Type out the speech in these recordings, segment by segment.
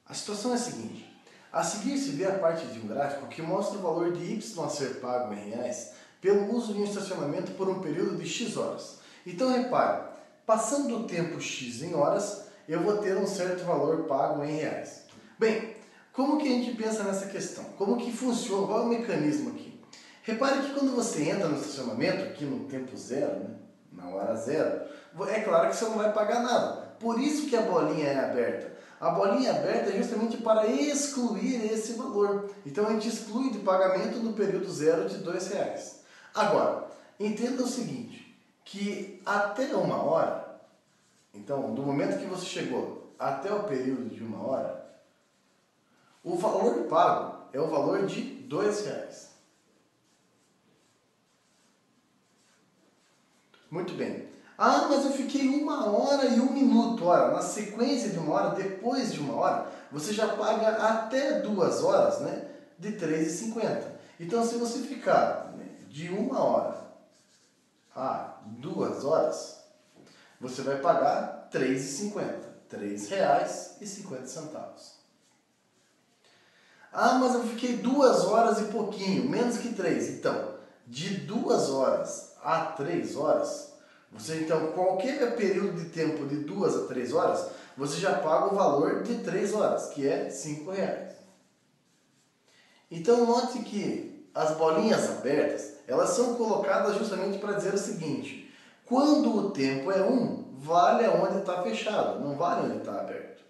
A situação é a seguinte. A seguir se vê a parte de um gráfico que mostra o valor de Y a ser pago em reais pelo uso de um estacionamento por um período de X horas. Então repare, passando o tempo X em horas, eu vou ter um certo valor pago em reais. Bem, como que a gente pensa nessa questão? Como que funciona? Qual é o mecanismo aqui? Repare que quando você entra no estacionamento, aqui no tempo zero, né, na hora zero, é claro que você não vai pagar nada. Por isso que a bolinha é aberta. A bolinha aberta é justamente para excluir esse valor. Então a gente exclui de pagamento no período zero de R$2. Agora, entenda o seguinte, que até uma hora, então do momento que você chegou até o período de uma hora, o valor pago é o valor de R$2. Muito bem. Ah, mas eu fiquei 1 hora e 1 minuto. Ora, na sequência de 1 hora, depois de 1 hora, você já paga até 2 horas, né, de R$3,50. Então, se você ficar, né, de 1 hora a 2 horas, você vai pagar R$3,50. R$3,50. Ah, mas eu fiquei 2 horas e pouquinho, menos que 3. Então, de 2 horas a 3 horas, você então, qualquer período de tempo de 2 a 3 horas, você já paga o valor de 3 horas, que é R$5. Então, note que as bolinhas abertas, elas são colocadas justamente para dizer o seguinte: quando o tempo é 1, vale aonde está fechado, não vale onde está aberto.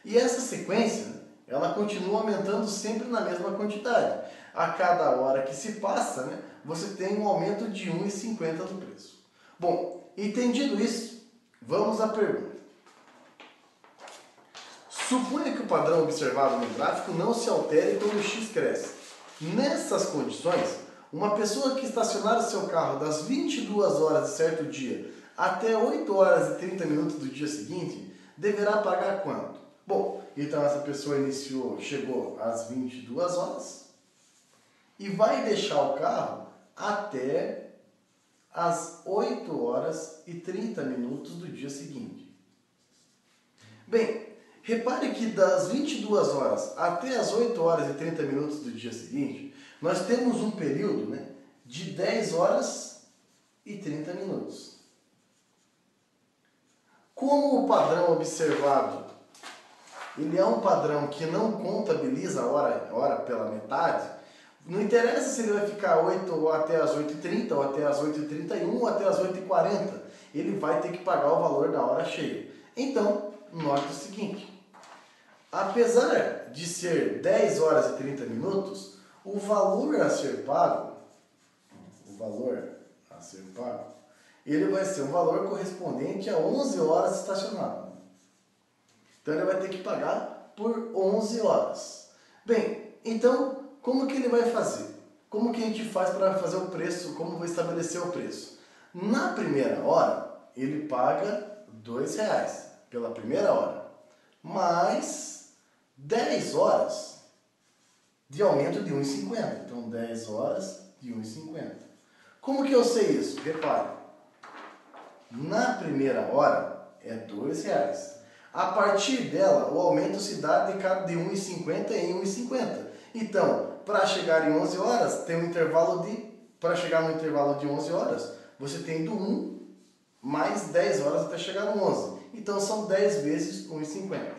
E essa sequência, ela continua aumentando sempre na mesma quantidade. A cada hora que se passa, né, você tem um aumento de R$1,50 no preço. Bom, entendido isso, vamos à pergunta. Suponha que o padrão observado no gráfico não se altere quando o X cresce. Nessas condições, uma pessoa que estacionar o seu carro das 22 horas de certo dia até 8 horas e 30 minutos do dia seguinte, deverá pagar quanto? Bom, então essa pessoa chegou às 22 horas e vai deixar o carro até às 8 horas e 30 minutos do dia seguinte. Bem, repare que das 22 horas até as 8 horas e 30 minutos do dia seguinte, nós temos um período, né, de 10 horas e 30 minutos. Como o padrão observado, ele é um padrão que não contabiliza a hora pela metade, não interessa se ele vai ficar até as 8h30, ou até as 8h31, ou até as 8h40. Ele vai ter que pagar o valor da hora cheia. Então, note o seguinte. Apesar de ser 10 horas e 30 minutos, o valor a ser pago, ele vai ser um valor correspondente a 11 horas estacionado. Então, ele vai ter que pagar por 11 horas. Bem, então, como que ele vai fazer? Como que a gente faz para fazer o preço? Como vai estabelecer o preço? Na primeira hora, ele paga R$2 pela primeira hora, mais 10 horas de aumento de R$1,50. Então, 10 horas de R$1,50. Como que eu sei isso? Repare, na primeira hora é R$2. A partir dela, o aumento se dá de R$1,50 em R$1,50. Então, para chegar em 11 horas, tem um intervalo para chegar no intervalo de 11 horas, você tem do 1 mais 10 horas até chegar no 11. Então, são 10 vezes R$1,50.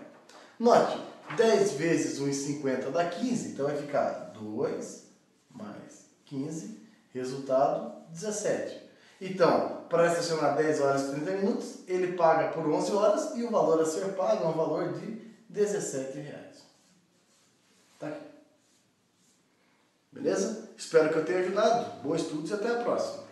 Note, 10 vezes R$1,50 dá 15, então vai ficar 2 mais 15, resultado 17. Então, para estacionar 10 horas e 30 minutos, ele paga por 11 horas e o valor a ser pago é um valor de R$17. Tá aqui. Beleza? Espero que eu tenha ajudado. Bom estudo e até a próxima.